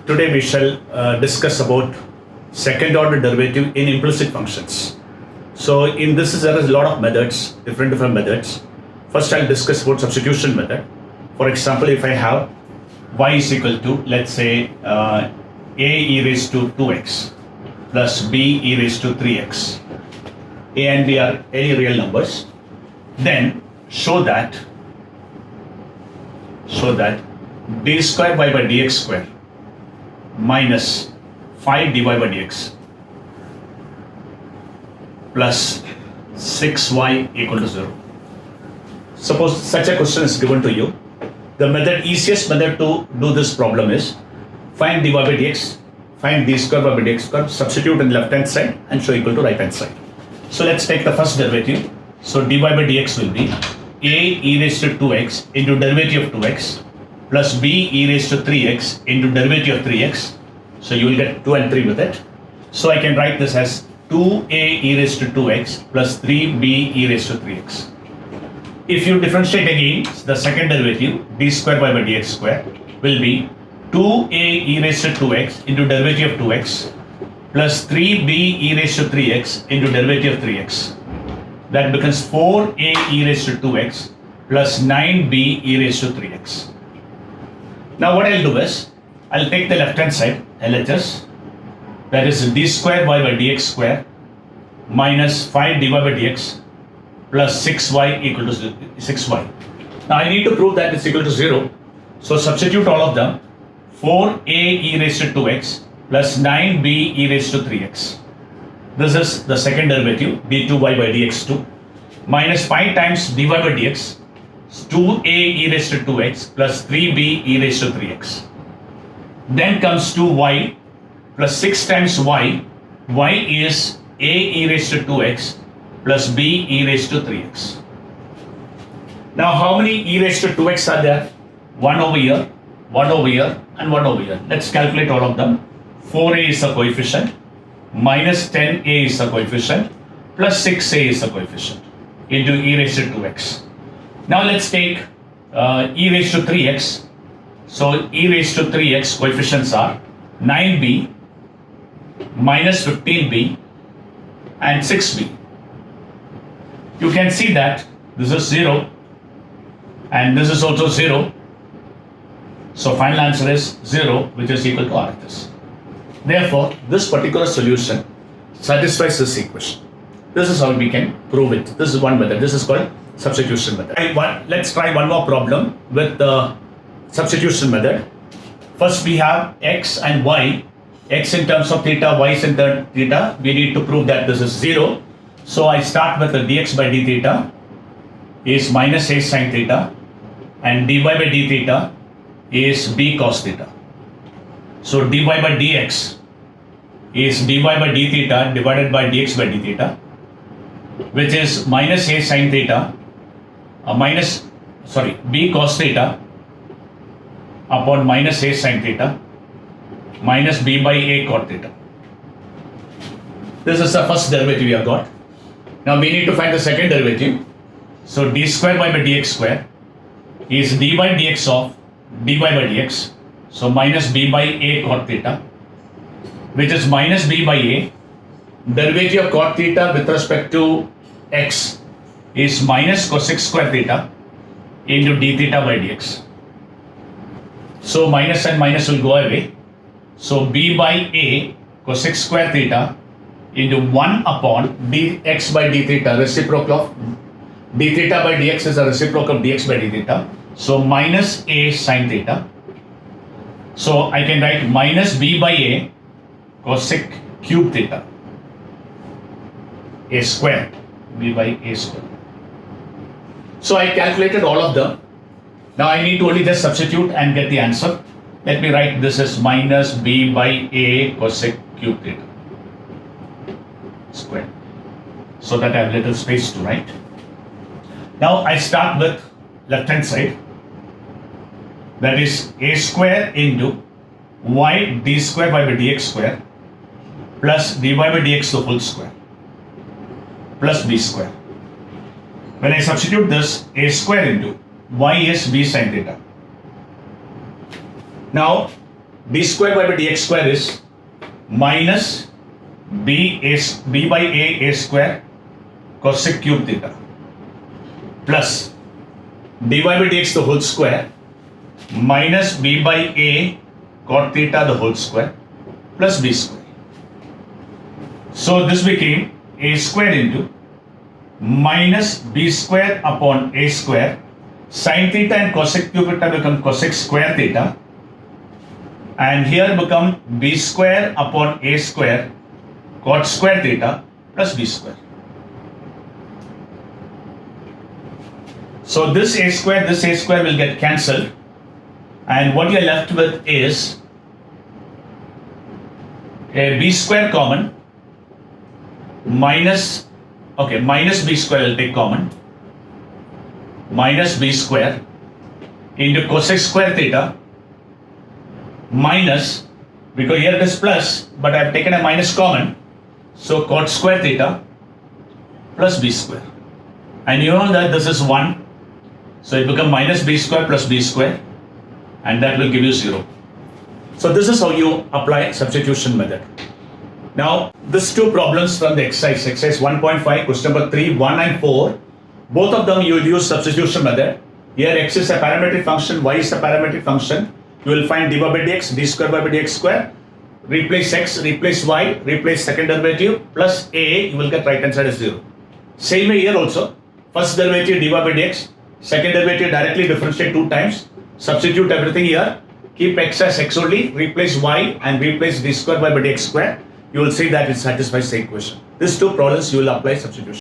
Today we shall discuss about second order derivative in implicit functions. So in this there is a lot of methods, different methods. First I'll discuss about substitution method. For example, if I have y is equal to, let's say, a e raised to 2x plus b e raised to 3x. A and b are any real numbers. Then show that d square y by dx square minus 5 dy by dx plus 6y equal to 0. Suppose such a question is given to you. The easiest method to do this problem is find dy by dx, find d square by dx square, substitute in left hand side and show equal to right hand side. So let's take the first derivative. So dy by dx will be a e raised to 2x into derivative of 2x plus b e raised to 3x into derivative of 3x. So you will get 2 and 3 with it. So I can write this as 2a e raised to 2x plus 3b e raised to 3x. If you differentiate again, the second derivative d square y by dx square will be 2a e raised to 2x into derivative of 2x plus 3b e raised to 3x into derivative of 3x. That becomes 4a e raised to 2x plus 9b e raised to 3x. Now what I'll do is, I'll take the left hand side, LHS, that is d square y by dx square minus 5 dy by dx plus 6y equal to 6y. Now I need to prove that it's equal to 0. So substitute all of them. 4a e raised to 2x plus 9b e raised to 3x. This is the second derivative, d2y by dx2 minus 5 times dy by dx, 2a e raised to 2x plus 3b e raised to 3x. Then comes 2y plus 6 times y is a e raised to 2x plus b e raised to 3x. Now how many e raised to 2x are there? 1 over here, 1 over here and 1 over here. Let's calculate all of them. 4a is a coefficient, minus 10a is a coefficient, plus 6a is a coefficient into e raised to 2x. Now let's take e raised to 3x. So e raised to 3x coefficients are 9b, minus 15b and 6b. You can see that this is 0 and this is also 0. So final answer is 0, which is equal to RHS. Therefore, this particular solution satisfies this equation. This is how we can prove it. This is one method. This is called substitution method. Let's try one more problem with the substitution method. First we have x and y. X in terms of theta, y is in terms of theta. We need to prove that this is 0. So I start with the dx by d theta is minus a sin theta and dy by d theta is b cos theta. So dy by dx is dy by d theta divided by dx by d theta, which is minus a sin theta b cos theta upon minus a sin theta minus b by a cot theta. This is the first derivative we have got. Now we need to find the second derivative. So d square y by dx square is d by dx of dy by dx. So minus b by a cot theta, which is minus b by a. Derivative of cot theta with respect to x is minus cosec square theta into d theta by dx. So minus and minus will go away. So b by a cosec square theta into 1 upon dx by d theta, reciprocal of d theta by dx is a reciprocal of dx by d theta. So minus a sin theta. So I can write minus b by a cosec cube theta, a square, b by a square. So I calculated all of them. Now I need to only just substitute and get the answer. Let me write this as minus b by a cosec cube theta square, so that I have little space to write. Now I start with left hand side, that is a square into y d square y by dx square plus dy by dx the whole square plus b square. When I substitute this, a square into y is b sin theta. Now d square y by dx square is minus b by a square cosec cube theta plus dy by dx the whole square minus b by a cot theta the whole square plus b square. So this became a square into minus b square upon a square. Sin theta and cosec cube theta become cosec square theta, and here become b square upon a square cot square theta plus b square. So this a square will get cancelled, and what you are left with is a b square common minus b square will take common minus b square into cosec square theta minus, because here it is plus but I have taken a minus common, so cot square theta plus b square, and you know that this is 1, so it becomes minus b square plus b square, and that will give you 0. So this is how you apply substitution method. Now these two problems from the exercise 1.5, question number 3, 1 and 4, both of them you will use substitution method. Here x is a parametric function, y is a parametric function. You will find dy by dx, d square y by dx square, replace x, replace y, replace second derivative plus a, you will get right hand side as 0. Same way here also, first derivative dy by dx, second derivative directly differentiate 2 times, substitute everything here, keep x as x only, replace y and replace d square y by dx square. You will see that it satisfies the equation. These two problems you will apply substitution.